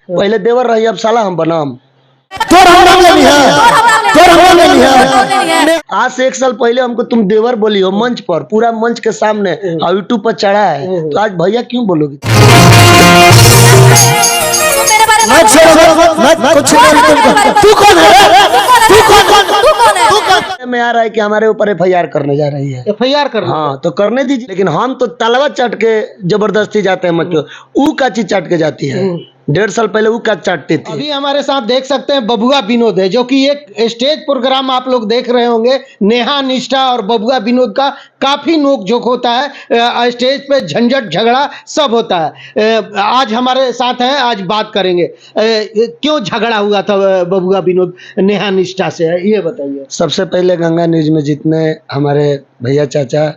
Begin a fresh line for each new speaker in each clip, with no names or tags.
पहले देवर रही, अब साला हम बनाम। आज से 1 साल पहले हमको तुम देवर बोली हो मंच पर, पूरा मंच के सामने, और यूट्यूब पर चढ़ा है, तो आज भैया क्यों बोलोगी?
तू कौन है?
में आ रहा है कि हमारे ऊपर FIR करने जा रही है।
FIR कर?
हाँ तो करने दीजिए, लेकिन हम तो तलवा चाट के जबरदस्ती जाते हैं मंच पे, ऊ का चीज चाट के जाती है। 1.5 साल पहले वो का चाटती थी।
अभी हमारे साथ देख सकते हैं बबुआ विनोद है, जो कि एक स्टेज प्रोग्राम आप लोग देख रहे होंगे। नेहा निष्ठा और बबुआ विनोद का काफी नोक-झोंक होता है, स्टेज पे झंझट झगड़ा सब होता है। आज हमारे साथ हैं, आज बात करेंगे क्यों झगड़ा हुआ था बबुआ विनोद नेहा निष्ठा से, ये बताइए।
सबसे पहले गंगा न्यूज में जितने हमारे भैया चाचा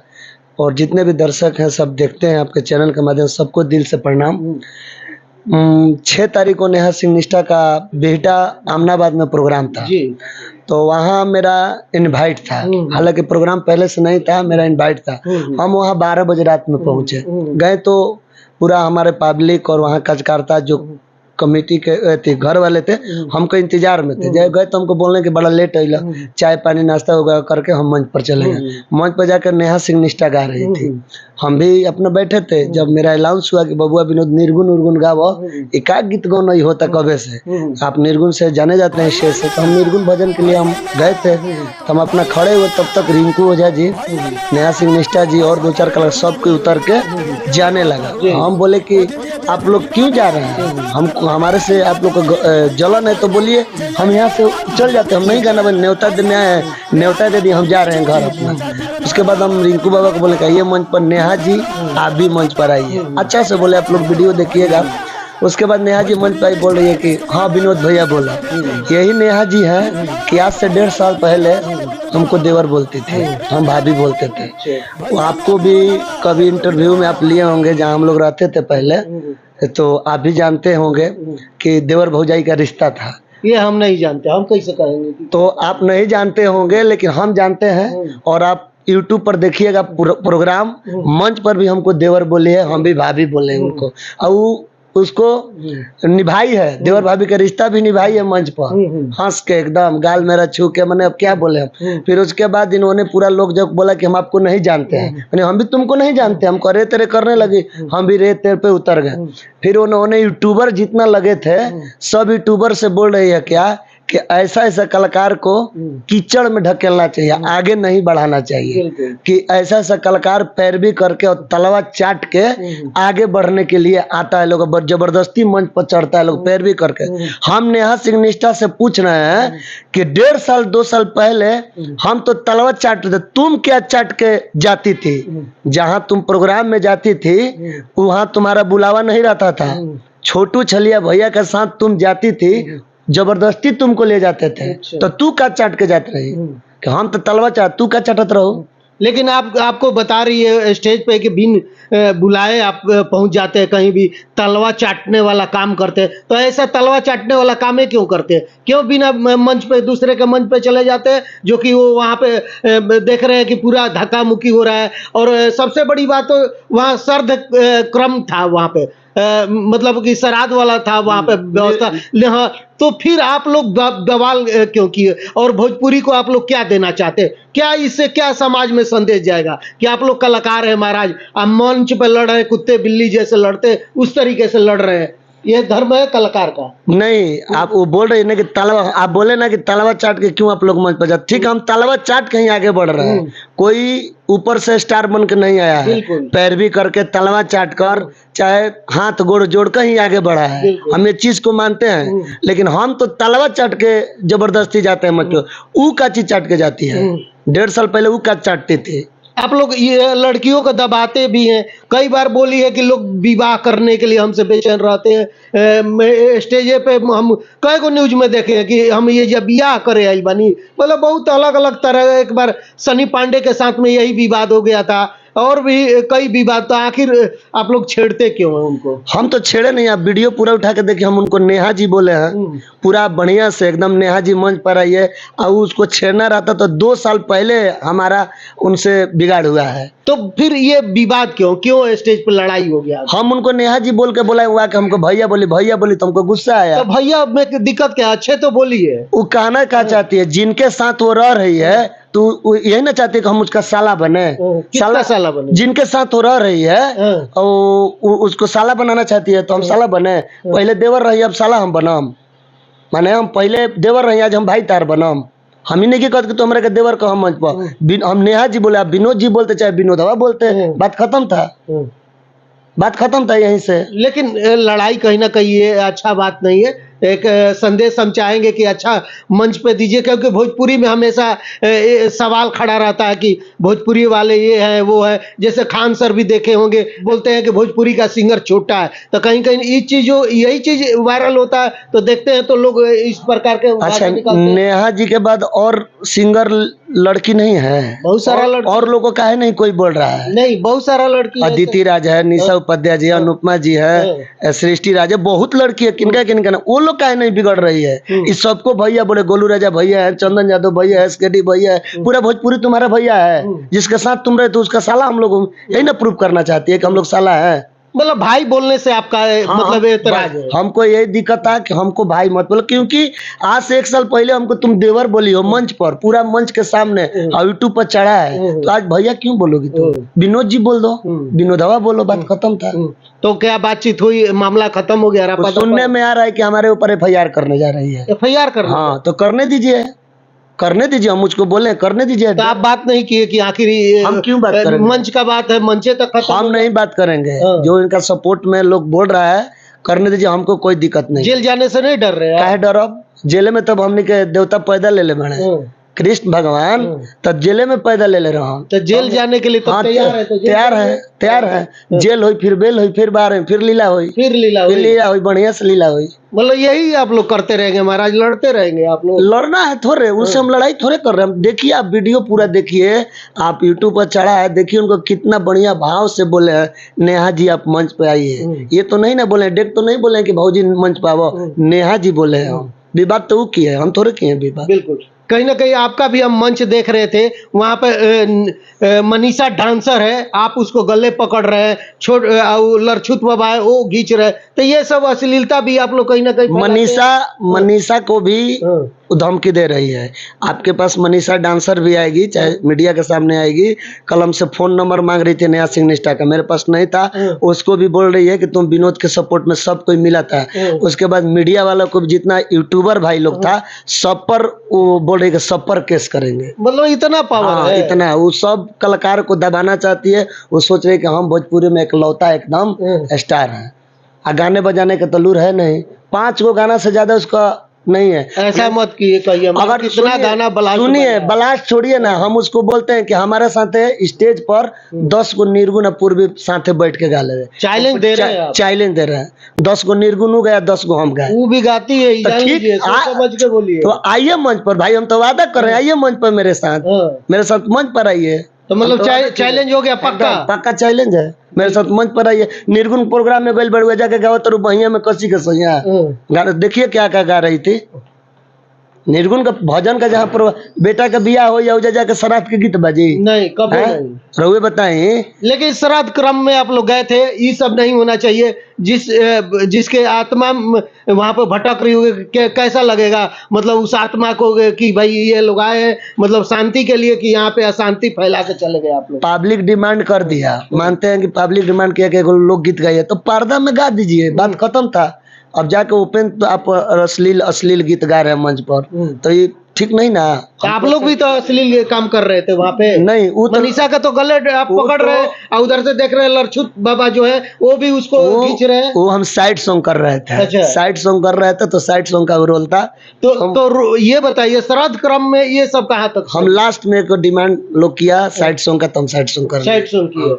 और जितने भी दर्शक हैं सब देखते हैं आपके चैनल के माध्यम से, सबको दिल से प्रणाम। 6 तारीख को नेहा सिंह निष्ठा का बेटा अमनाबाद में प्रोग्राम था
जी।
तो वहाँ मेरा इनवाइट था, हालांकि प्रोग्राम पहले से नहीं था, मेरा इनवाइट था। हम वहाँ 12 बजे रात में पहुँचे, गए तो पूरा हमारे पब्लिक और वहाँ कार्यकर्ता जो कमेटी के थे, घर वाले थे, हमको इंतजार में थे। जब गए तो हमको बोलने कि बड़ा लेट आइला, चाय पानी नाश्ता वगैरह करके हम मंच पर चले गए। मंच पर जाकर नेहा सिंह निष्ठा गा रही थी, हम भी अपने बैठे थे। जब मेरा अनाउंस हुआ कि बबुआ विनोद निर्गुण उर्गुण गाओ, एकाक गीत गाओ नहीं होता कबे से, आप निर्गुण से जाने जाते हैं शेर से, तो हम निर्गुण भजन के लिए हम गए थे। तो हम अपना खड़े हुए, तब तक रिंकू ओझा जी, नेहा सिंह निष्ठा जी और 2-4 कलाकार सब कोई उतर के जाने लगा। हम बोले कि आप लोग क्यों जा रहे हैं, हम हमारे से आप लोग को जलन है तो बोलिए, हम यहाँ से चल जाते, हम नहीं गाना बने, न्योता देने आए हैं, न्योता दे दी, हम जा रहे हैं घर अपना। उसके बाद हम रिंकू बाबा को बोले कि ये मंच पर नेहा जी आप भी मंच पर आइए, अच्छा से बोले आप लोग वीडियो देखिएगा। उसके बाद नेहा जी मंच पर आई, बोल रही है कि हाँ विनोद भैया बोला, यही नेहा जी है कि आज से 1.5 साल पहले हमको देवर बोलती थी, हम भाभी बोलते थे। वो आपको भी कभी इंटरव्यू में आप लिए होंगे जहाँ हम लोग रहते थे पहले, तो आप भी जानते होंगे कि देवर भौजाई का रिश्ता था।
ये हम नहीं जानते, हम कैसे कहेंगे?
तो आप नहीं जानते होंगे, लेकिन हम जानते हैं। और आप YouTube पर देखिएगा प्रोग्राम, मंच पर भी हमको देवर बोले है, हम भी भाभी बोले हैं उनको, और उसको निभाई है, देवर भाभी का रिश्ता भी निभाई है मंच पर, हंस के एकदम गाल मेरा छू के, मैंने अब क्या बोले हम। फिर उसके बाद इन्होंने पूरा लोग जब बोला कि हम आपको नहीं जानते हैं, मैंने हम भी तुमको नहीं जानते, हम करे तेरे करने लगे, हम भी रे तेरे पे उतर गए। फिर उन्होंने यूट्यूबर जितना लगे थे सब यूट्यूबर से बोल रही है क्या कि ऐसा ऐसा कलाकार को कीचड़ में ढकेलना चाहिए, आगे नहीं बढ़ाना चाहिए, कि ऐसा ऐसा कलाकार पैरवी करके और तलवा चाट के आगे बढ़ने के लिए आता है, लोग जबरदस्ती मंच पर चढ़ता है लोग पैरवी करके। हम नेहा सिंह निष्ठा से पूछ रहे हैं कि 1.5 साल 2 साल पहले हम तो तलवा चाटते थे, तुम क्या चाट के जाती थी? जहां तुम प्रोग्राम में जाती थी वहां तुम्हारा बुलावा नहीं रहता था, छोटू छलिया भैया के साथ तुम जाती थी, जबरदस्ती तुमको ले जाते थे। तो तू का चाट के जाते रही कि हम तो तलवा चाट, तू का चाटत रहो।
लेकिन आपको बता रही है स्टेज पे कि बिन बुलाए आप पहुंच जाते हैं, कहीं भी तलवा चाटने वाला काम करते हैं। तो ऐसा तलवा चाटने वाला काम है क्यों करते हैं? क्यों बिना मंच पे दूसरे के मंच पे चले जाते हैं, जो कि वो वहाँ पे देख रहे हैं कि पूरा धक्का मुक्की हो रहा है। और सबसे बड़ी बात तो वहाँ सर्द क्रम था, वहाँ पे मतलब कि श्राद्ध वाला था वहाँ पे व्यवस्था। हाँ, तो फिर आप लोग बवाल क्यों किए? और भोजपुरी को आप लोग क्या देना चाहते हैं? क्या इससे क्या समाज में संदेश जाएगा कि आप लोग कलाकार हैं महाराज, आप मंच पे लड़ रहे हैं, कुत्ते बिल्ली जैसे लड़ते उस तरीके से लड़ रहे हैं, ये धर्म है कलाकार का?
नहीं, आप वो बोल रहे हैं ना कि तलवा, आप बोले ना कि तलवा चाट के क्यों आप लोग मंच पर जाते, ठीक है, हम तलवा चाट कहीं आगे बढ़ रहे हैं, कोई ऊपर से स्टार बन के नहीं आया है, पैरवी करके तलवा चाट कर चाहे हाथ गोड़ जोड़ कर ही आगे बढ़ा है, हम ये चीज को मानते हैं। लेकिन हम तो तलवा चाट के जबरदस्ती जाते हैं मंच पर, ऊ का चीज चाट के जाती है। 1.5 साल पहले ऊ का चाटती थी।
आप लोग ये लड़कियों को दबाते भी हैं, कई बार बोली है कि लोग विवाह करने के लिए हमसे बेचैन रहते हैं। स्टेज पे हम कई को न्यूज में देखे हैं कि हम ये जब ब्याह करे आई बनी, मतलब बहुत अलग अलग तरह। एक बार सनी पांडे के साथ में यही विवाद हो गया था, और भी कई विवाद, तो आखिर आप लोग छेड़ते क्यों हैं उनको?
हम तो छेड़े नहीं, आप वीडियो पूरा उठा के देखिए, हम उनको नेहा जी बोले हैं पूरा बढ़िया से एकदम, नेहा जी मंच पर आई है। और उसको छेड़ना रहता तो 2 साल पहले हमारा उनसे बिगाड़ हुआ है।
तो फिर ये विवाद क्यों स्टेज पर लड़ाई हो गया?
हम उनको नेहा जी बोल के बोला हुआ कि हमको भैया बोली तो हमको गुस्सा आया।
तो भैया में दिक्कत क्या, अच्छे तो बोलिए।
वो कहना क्या चाहती है, जिनके साथ वो रह रही है तो वो यही ना चाहती है कि हम उसका साला बने।
किसका साला बने?
जिनके साथ वो रह रही है और उसको साला बनाना चाहती है, तो हम साला बने। पहले देवर रही, अब साला हम बनम। माने हम पहले देवर रही, आज हम भाई तार बनम। हम ही नहीं कहते कि तुम्हारे के देवर को हम मंच पर, हम नेहा जी बोले, आप विनोद जी बोलते चाहे विनोदवा बोलते, बात खत्म था यहीं से।
लेकिन लड़ाई कहीं ना कहीं ये अच्छा बात नहीं है। एक संदेश हम चाहेंगे कि अच्छा मंच पे दीजिए, क्योंकि भोजपुरी में हमेशा सवाल खड़ा रहता है कि भोजपुरी वाले ये है वो है। जैसे खान सर भी देखे होंगे, बोलते हैं कि भोजपुरी का सिंगर छोटा है, तो कहीं कहीं यही चीज वायरल होता है, तो देखते हैं तो लोग इस प्रकार के।
अच्छा, नेहा जी के बाद और सिंगर लड़की नहीं है?
बहुत सारा लड़की
और लोगों का है, नहीं कोई बोल रहा है।
नहीं, बहुत सारा लड़की,
अदिति राज है, निशा उपाध्याय जी है, अनुपमा जी है, सृष्टि राज है, बहुत लड़की है। किनका ना वो लोग काहे नहीं बिगड़ रही है? इस सबको भैया बोले, गोलू राजा भैया है, चंदन यादव भैया है, एसकेडी भैया है, पूरा भोजपुरी तुम्हारा भैया है। जिसके साथ तुम रहे तो उसका साला हम लोग यही ना प्रूव करना चाहती है कि हम लोग साला है।
मतलब भाई बोलने से आपका मतलब एतराज है?
हमको यही दिक्कत था कि हमको भाई मत बोलो, क्योंकि आज से 1 साल पहले हमको तुम देवर बोली हो मंच पर, पूरा मंच के सामने, और यूट्यूब पर चढ़ा है, तो आज भैया क्यों बोलोगी तुम? विनोद जी बोल दो, विनोदवा बोलो, बात खत्म था।
तो क्या बातचीत हुई, मामला खत्म हो गया?
सुनने में आ रहा है कि हमारे ऊपर FIR करने जा रही है।
FIR करना?
हाँ, तो करने दीजिए, हम मुझको बोले करने दीजिए।
तो आप बात नहीं किए कि आखिर
हम क्यों बात करेंगे?
मंच का बात है, मंचे तक खत्म।
हम नहीं बात करेंगे, जो इनका सपोर्ट में लोग बोल रहा है करने दीजिए, हमको कोई दिक्कत नहीं।
जेल जाने से नहीं डर रहे?
काहे डरब? जेल में तब हमने के देवता पैदा ले बने, कृष्ण भगवान तब जेले में पैदा ले रहे हम।
तो जेल जाने के लिए तो तैयार है?
तैयार है। जेल हुई, फिर बेल हुई, फिर बाहर फिर लीला हुई, बढ़िया से लीला हुई।
मतलब यही आप लोग करते रहेंगे महाराज, लड़ते रहेंगे आप लोग?
लड़ना है थोड़े, उससे हम लड़ाई थोड़े कर रहे हैं। देखिए आप वीडियो पूरा देखिए, आप यूट्यूब पर चढ़ा है, देखिए उनको कितना बढ़िया भाव से बोले हैं, नेहा जी आप मंच पे आइए। ये तो नहीं ना बोले, डेट तो नहीं बोले कि भाजी मंच पे आओ, नेहा जी बोले हैं। विवाद तो वो किए, हम थोड़े किए विवाद।
बिल्कुल, कहीं ना कहीं आपका भी हम मंच देख रहे थे, वहां पे मनीषा डांसर है, आप उसको गले पकड़ रहे हैं, लरछुत बाबा है वो खींच रहे, तो ये सब अश्लीलता भी आप लोग कहीं ना कहीं।
मनीषा को भी धमकी दे रही है। आपके पास मनीषा डांसर भी आएगी, चाहे मीडिया के सामने आएगी, कलम से फोन नंबर मांग रही थी नेहा सिंह निष्ठा का, मेरे पास नहीं था। उसको भी बोल रही है कि तुम विनोद के सपोर्ट में सब कोई मिला था। उसके बाद मीडिया वालों को भी, जितना यूट्यूबर भाई लोग था, सब पर वो बोल रही है सब पर केस करेंगे।
मतलब इतना पावर है?
इतना, वो सब कलाकार को दबाना चाहती है। वो सोच रही है कि हम भोजपुरी में इकलौता एकदम स्टार है, गाने बजाने का तलूर है नहीं, 5 गो गाना से ज्यादा उसका नहीं है।
ऐसा मत कहिए, अगर कितना गाना
सुनिए, ब्लास्ट छोड़िए ना, हम उसको बोलते हैं कि हमारे साथ स्टेज पर 10 गो निर्गुण पूर्वी साथ बैठ के गा ले।
चैलेंज दे रहे हैं
10 गो निर्गुण हो गया, 10 गो हम गाए।
वो भी गाती है, ठीक समझ के बोलिए।
तो आइए मंच पर भाई, हम तो वादा कर रहे हैं, आइए मंच पर मेरे साथ मंच पर आइए।
तो मतलब चैलेंज हो गया?
पक्का चैलेंज है, मेरे साथ मंच पर आइए। निर्गुण प्रोग्राम में गल बड़ुआ जाके गाओ तो बहिया में कसी के सैया, देखिए क्या गा रही थी। निर्गुण का भजन का जहाँ पर बेटा का बियाह हो या जाके श्राद्ध के गीत बजी
नहीं, कभी नहीं।
रहुए बताएं।
लेकिन श्राद्ध क्रम में आप लोग गए थे, ये सब नहीं होना चाहिए। जिसके आत्मा वहां पर भटक रही होगी, कैसा लगेगा? मतलब उस आत्मा को कि भाई ये लोग आए हैं मतलब शांति के लिए, कि यहाँ पे अशांति फैला के चले गए आप लोग?
पब्लिक डिमांड कर दिया, मानते हैं कि पब्लिक डिमांड किया कि लोग गीत गाइए, तो पर्दा में गा दीजिए, बात खत्म था। अब जाके ओपन तो आप अश्लील गीत गा रहे हैं मंच पर, तो ये ठीक नहीं ना।
आप लोग भी तो अश्लील काम कर रहे थे वहाँ पे।
नहीं, वो
मनीषा का तो गले आप पकड़ रहे हैं, और उधर से देख रहे हैं लरछुत बाबा जो है वो भी उसको खींच रहे हैं।
वो हम साइड सॉन्ग कर रहे थे। अच्छा। साइड सॉन्ग कर रहे थे, तो साइड सॉन्ग का रोल था।
तो ये बताइए, श्राद्ध क्रम में ये सब कहाँ तक?
हम लास्ट में एक डिमांड लोग किया साइड सॉन्ग का, तो हम साइड सॉन्ग कर
साइड सॉन्ग किए।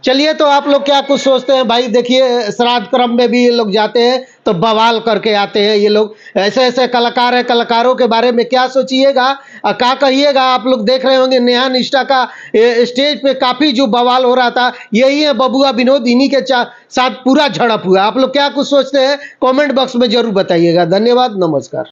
चलिए, तो आप लोग क्या कुछ सोचते हैं भाई? देखिए, श्राद्ध क्रम में भी ये लोग जाते हैं तो बवाल करके आते हैं ये लोग। ऐसे ऐसे कलाकार हैं, कलाकारों के बारे में क्या सोचिएगा, क्या कहिएगा? आप लोग देख रहे होंगे नेहा निष्ठा का स्टेज पे काफी जो बवाल हो रहा था, यही है बबुआ विनोद, इन्हीं के साथ पूरा झड़प हुआ। आप लोग क्या कुछ सोचते हैं? कमेंट बॉक्स में जरूर बताइएगा। धन्यवाद, नमस्कार।